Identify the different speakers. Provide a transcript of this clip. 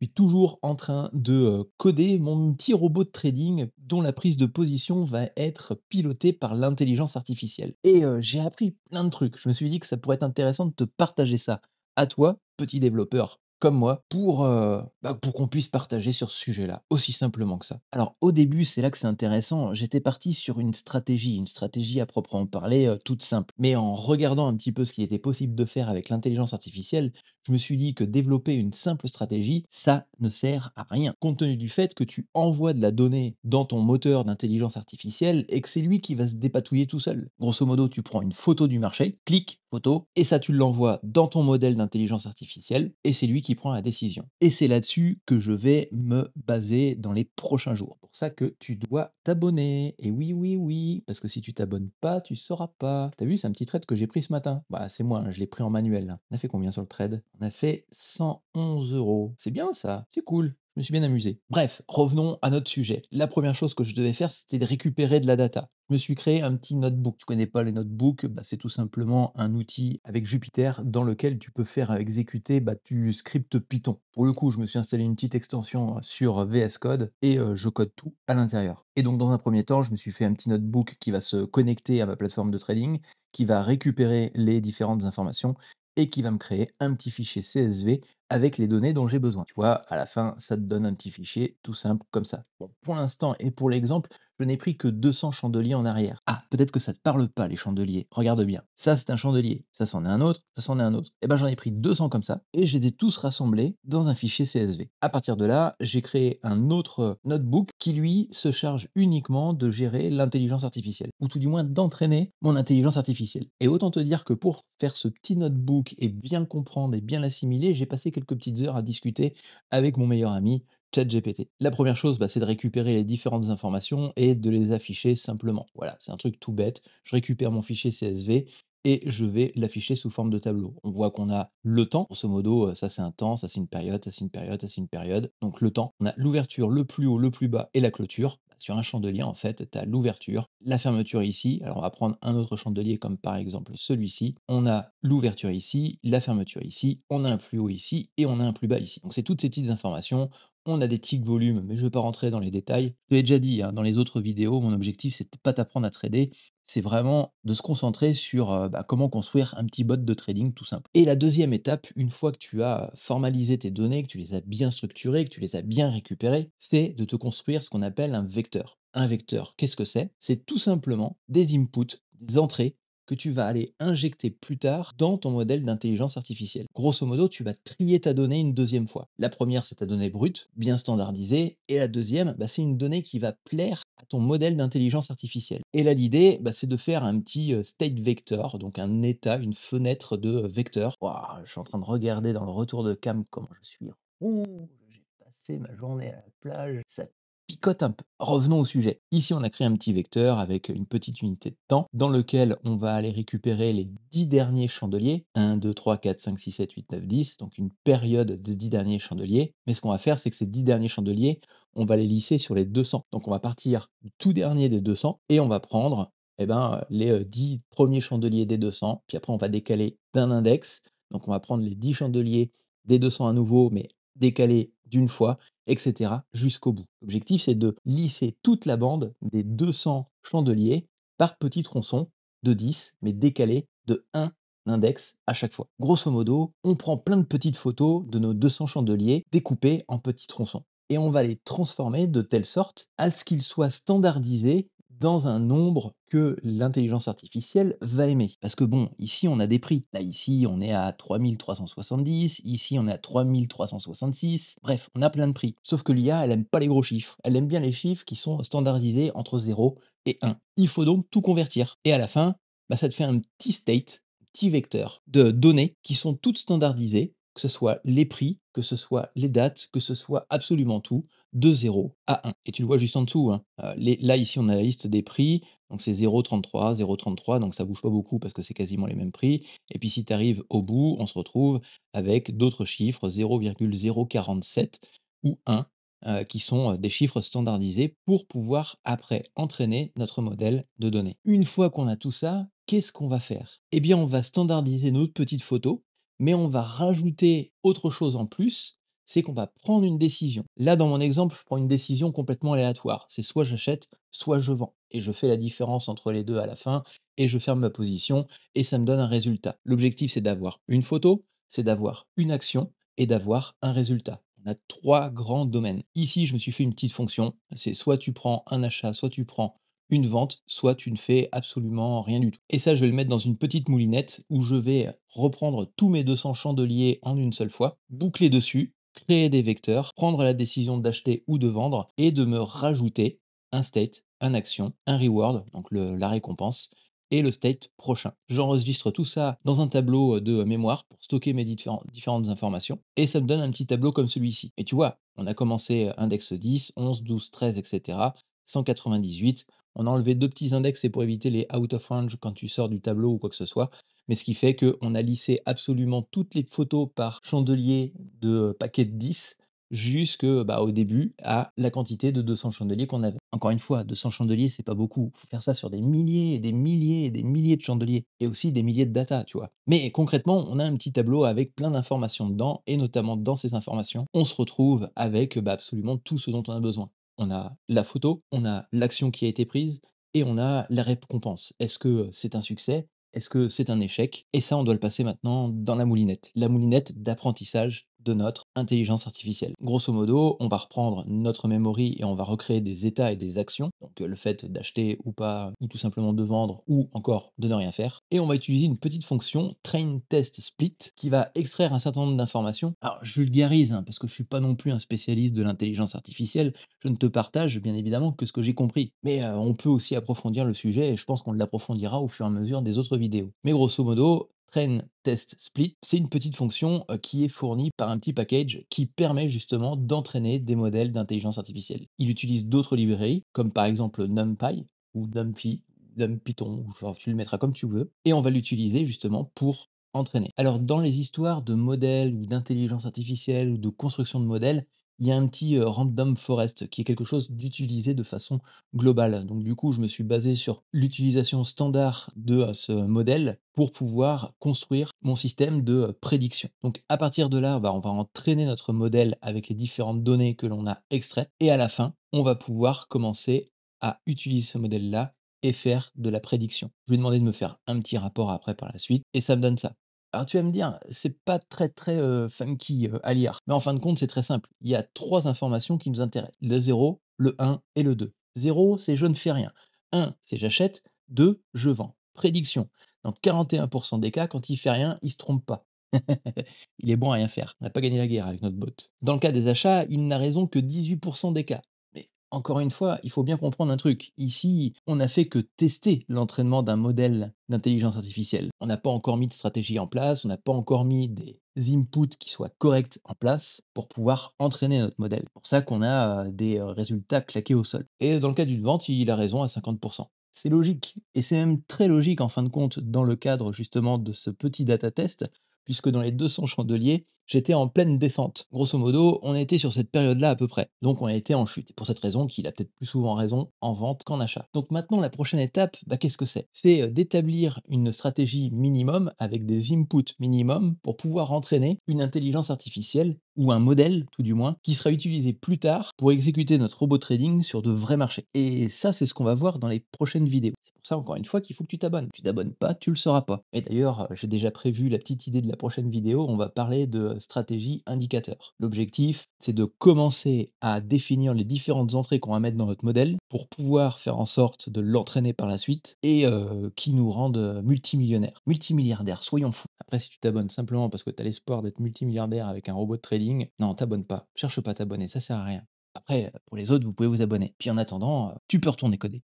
Speaker 1: Je suis toujours en train de coder mon petit robot de trading dont la prise de position va être pilotée par l'intelligence artificielle. Et j'ai appris plein de trucs. Je me suis dit que ça pourrait être intéressant de te partager ça à toi, petit développeur comme moi, pour qu'on puisse partager sur ce sujet-là, aussi simplement que ça. Alors au début, c'est là que c'est intéressant, j'étais parti sur une stratégie à proprement parler, toute simple. Mais en regardant un petit peu ce qu'il était possible de faire avec l'intelligence artificielle, je me suis dit que développer une simple stratégie, ça ne sert à rien. Compte tenu du fait que tu envoies de la donnée dans ton moteur d'intelligence artificielle et que c'est lui qui va se dépatouiller tout seul. Grosso modo, tu prends une photo du marché, clic, photo, et ça tu l'envoies dans ton modèle d'intelligence artificielle et c'est lui qui prend la décision. Et c'est là-dessus que je vais me baser dans les prochains jours. Pour ça que tu dois t'abonner. Et oui, oui, oui, parce que si tu t'abonnes pas, tu sauras pas. T'as vu, c'est un petit trade que j'ai pris ce matin. Bah, c'est moi, hein, je l'ai pris en manuel, là. On a fait combien sur le trade? On a fait 111 euros. C'est bien ça, c'est cool. Je me suis bien amusé. Bref, revenons à notre sujet. La première chose que je devais faire, c'était de récupérer de la data. Je me suis créé un petit notebook. Tu connais pas les notebooks, bah, c'est tout simplement un outil avec Jupyter dans lequel tu peux faire exécuter du script Python. Pour le coup, je me suis installé une petite extension sur VS Code et je code tout à l'intérieur. Et donc, dans un premier temps, je me suis fait un petit notebook qui va se connecter à ma plateforme de trading, qui va récupérer les différentes informations et qui va me créer un petit fichier CSV avec les données dont j'ai besoin. Tu vois, à la fin, ça te donne un petit fichier tout simple comme ça. Bon, pour l'instant et pour l'exemple, je n'ai pris que 200 chandeliers en arrière. Ah, peut-être que ça te parle pas, les chandeliers. Regarde bien. Ça, c'est un chandelier. Ça, c'en est un autre. Ça, c'en est un autre. Et ben, j'en ai pris 200 comme ça et je les ai tous rassemblés dans un fichier CSV. À partir de là, j'ai créé un autre notebook qui, lui, se charge uniquement de gérer l'intelligence artificielle, ou tout du moins d'entraîner mon intelligence artificielle. Et autant te dire que pour faire ce petit notebook et bien le comprendre et bien l'assimiler, j'ai passé quelques petites heures à discuter avec mon meilleur ami, ChatGPT. La première chose, c'est de récupérer les différentes informations et de les afficher simplement. Voilà, c'est un truc tout bête. Je récupère mon fichier CSV et je vais l'afficher sous forme de tableau. On voit qu'on a le temps, grosso modo, ça c'est un temps, ça c'est une période, ça c'est une période, ça c'est une période. Donc le temps, on a l'ouverture, le plus haut, le plus bas et la clôture. Sur un chandelier, en fait, tu as l'ouverture, la fermeture ici. Alors on va prendre un autre chandelier comme par exemple celui-ci. On a l'ouverture ici, la fermeture ici, on a un plus haut ici et on a un plus bas ici. Donc c'est toutes ces petites informations. On a des tics volumes, mais je ne vais pas rentrer dans les détails. Je l'ai déjà dit hein, dans les autres vidéos, mon objectif, c'est pas t'apprendre à trader, c'est vraiment de se concentrer sur comment construire un petit bot de trading tout simple. Et la deuxième étape, une fois que tu as formalisé tes données, que tu les as bien structurées, que tu les as bien récupérées, c'est de te construire ce qu'on appelle un vecteur. Un vecteur, qu'est-ce que c'est? C'est tout simplement des inputs, des entrées que tu vas aller injecter plus tard dans ton modèle d'intelligence artificielle. Grosso modo, tu vas trier ta donnée une deuxième fois. La première, c'est ta donnée brute, bien standardisée, et la deuxième, c'est une donnée qui va plaire à ton modèle d'intelligence artificielle. Et là, l'idée, c'est de faire un petit state vector, donc un état, une fenêtre de vecteur. Waouh, je suis en train de regarder dans le retour de cam comment je suis rouge. J'ai passé ma journée à la plage. Ça picote un peu. Revenons au sujet. Ici, on a créé un petit vecteur avec une petite unité de temps dans lequel on va aller récupérer les 10 derniers chandeliers. Un, 2, 3, 4, 5, 6, 7, 8, 9, 10. Donc une période de 10 derniers chandeliers. Mais ce qu'on va faire, c'est que ces 10 derniers chandeliers, on va les lisser sur les 200. Donc on va partir du tout dernier des 200 et on va prendre les 10 premiers chandeliers des 200. Puis après, on va décaler d'un index. Donc on va prendre les 10 chandeliers des 200 à nouveau, mais décalés d'une fois, etc., jusqu'au bout. L'objectif, c'est de lisser toute la bande des 200 chandeliers par petits tronçons de 10, mais décalés de un index à chaque fois. Grosso modo, on prend plein de petites photos de nos 200 chandeliers découpés en petits tronçons. Et on va les transformer de telle sorte à ce qu'ils soient standardisés dans un nombre que l'intelligence artificielle va aimer. Parce que bon, ici on a des prix. Là, ici on est à 3370, ici on est à 3366. Bref, on a plein de prix. Sauf que l'IA, elle aime pas les gros chiffres. Elle aime bien les chiffres qui sont standardisés entre 0 et 1. Il faut donc tout convertir. Et à la fin, ça te fait un petit state, un petit vecteur de données qui sont toutes standardisées, que ce soit les prix, que ce soit les dates, que ce soit absolument tout, de 0 à 1. Et tu le vois juste en dessous, hein. Là, ici, on a la liste des prix, donc c'est 0,33, 0,33, donc ça bouge pas beaucoup parce que c'est quasiment les mêmes prix. Et puis si tu arrives au bout, on se retrouve avec d'autres chiffres, 0,047 ou 1, qui sont des chiffres standardisés pour pouvoir après entraîner notre modèle de données. Une fois qu'on a tout ça, qu'est-ce qu'on va faire? Eh bien, on va standardiser notre petite photo, mais on va rajouter autre chose en plus, c'est qu'on va prendre une décision. Là, dans mon exemple, je prends une décision complètement aléatoire. C'est soit j'achète, soit je vends. Et je fais la différence entre les deux à la fin et je ferme ma position et ça me donne un résultat. L'objectif, c'est d'avoir une photo, c'est d'avoir une action et d'avoir un résultat. On a trois grands domaines. Ici, je me suis fait une petite fonction. C'est soit tu prends un achat, soit tu prends une vente, soit tu ne fais absolument rien du tout. Et ça, je vais le mettre dans une petite moulinette où je vais reprendre tous mes 200 chandeliers en une seule fois, boucler dessus, créer des vecteurs, prendre la décision d'acheter ou de vendre et de me rajouter un state, un action, un reward, donc la récompense, et le state prochain. J'enregistre tout ça dans un tableau de mémoire pour stocker mes différentes informations et ça me donne un petit tableau comme celui-ci. Et tu vois, on a commencé index 10, 11, 12, 13, etc. 198. On a enlevé deux petits index, c'est pour éviter les out of range quand tu sors du tableau ou quoi que ce soit. Mais ce qui fait qu'on a lissé absolument toutes les photos par chandelier de paquet de 10 jusque, bah, au début à la quantité de 200 chandeliers qu'on avait. Encore une fois, 200 chandeliers, c'est pas beaucoup. Il faut faire ça sur des milliers et des milliers et des milliers de chandeliers et aussi des milliers de data, tu vois? Mais concrètement, on a un petit tableau avec plein d'informations dedans et notamment dans ces informations, on se retrouve avec, bah, absolument tout ce dont on a besoin. On a la photo, on a l'action qui a été prise et on a la récompense. Est-ce que c'est un succès? Est-ce que c'est un échec? Et ça, on doit le passer maintenant dans la moulinette d'apprentissage de notre intelligence artificielle. Grosso modo, on va reprendre notre memory et on va recréer des états et des actions, donc le fait d'acheter ou pas, ou tout simplement de vendre, ou encore de ne rien faire. Et on va utiliser une petite fonction train test split qui va extraire un certain nombre d'informations. Alors, je vulgarise, hein, parce que je suis pas non plus un spécialiste de l'intelligence artificielle, je ne te partage bien évidemment que ce que j'ai compris. Mais on peut aussi approfondir le sujet et je pense qu'on l'approfondira au fur et à mesure des autres vidéos. Mais grosso modo, train test split, c'est une petite fonction qui est fournie par un petit package qui permet justement d'entraîner des modèles d'intelligence artificielle. Il utilise d'autres librairies, comme par exemple NumPy ou NumPy, NumPython, ou enfin, tu le mettras comme tu veux, et on va l'utiliser justement pour entraîner. Alors dans les histoires de modèles ou d'intelligence artificielle ou de construction de modèles, il y a un petit, random forest qui est quelque chose d'utilisé de façon globale. Donc du coup, je me suis basé sur l'utilisation standard de, ce modèle pour pouvoir construire mon système de, prédiction. Donc à partir de là, bah, on va entraîner notre modèle avec les différentes données que l'on a extraites et à la fin, on va pouvoir commencer à utiliser ce modèle-là et faire de la prédiction. Je lui ai demandé de me faire un petit rapport après par la suite et ça me donne ça. Alors tu vas me dire, c'est pas très, très, funky, à lire, mais en fin de compte, c'est très simple. Il y a 3 informations qui nous intéressent, le zéro, le un et le 2. 0, c'est je ne fais rien. 1, c'est j'achète. 2, je vends. Prédiction. Dans 41 des cas, quand il fait rien, il se trompe pas. Il est bon à rien faire. On n'a pas gagné la guerre avec notre bot. Dans le cas des achats, il n'a raison que 18 des cas. Mais encore une fois, il faut bien comprendre un truc. Ici, on n'a fait que tester l'entraînement d'un modèle d'intelligence artificielle. On n'a pas encore mis de stratégie en place, on n'a pas encore mis des inputs qui soient corrects en place pour pouvoir entraîner notre modèle. C'est pour ça qu'on a des résultats claqués au sol. Et dans le cas d'une vente, il a raison à 50. C'est logique. Et c'est même très logique en fin de compte dans le cadre justement de ce petit data test, puisque dans les 200 chandeliers, j'étais en pleine descente. Grosso modo, on était sur cette période-là à peu près. Donc on a été en chute. C'est pour cette raison qu'il a peut-être plus souvent raison en vente qu'en achat. Donc maintenant, la prochaine étape, bah, qu'est-ce que c'est? C'est d'établir une stratégie minimum avec des inputs minimum pour pouvoir entraîner une intelligence artificielle ou un modèle, tout du moins, qui sera utilisé plus tard pour exécuter notre robot trading sur de vrais marchés. Et ça, c'est ce qu'on va voir dans les prochaines vidéos. C'est pour ça, encore une fois, qu'il faut que tu t'abonnes. Tu t'abonnes pas, tu le sauras pas. Et d'ailleurs, j'ai déjà prévu la petite idée de la prochaine vidéo. On va parler de stratégie indicateur. L'objectif, c'est de commencer à définir les différentes entrées qu'on va mettre dans notre modèle pour pouvoir faire en sorte de l'entraîner par la suite et qui nous rendent multimillionnaires, multimilliardaires, soyons fous. Après, si tu t'abonnes simplement parce que tu as l'espoir d'être multimilliardaire avec un robot de trading, non, t'abonne pas. Cherche pas à t'abonner, ça sert à rien. Après, pour les autres, vous pouvez vous abonner. Puis en attendant, tu peux retourner coder.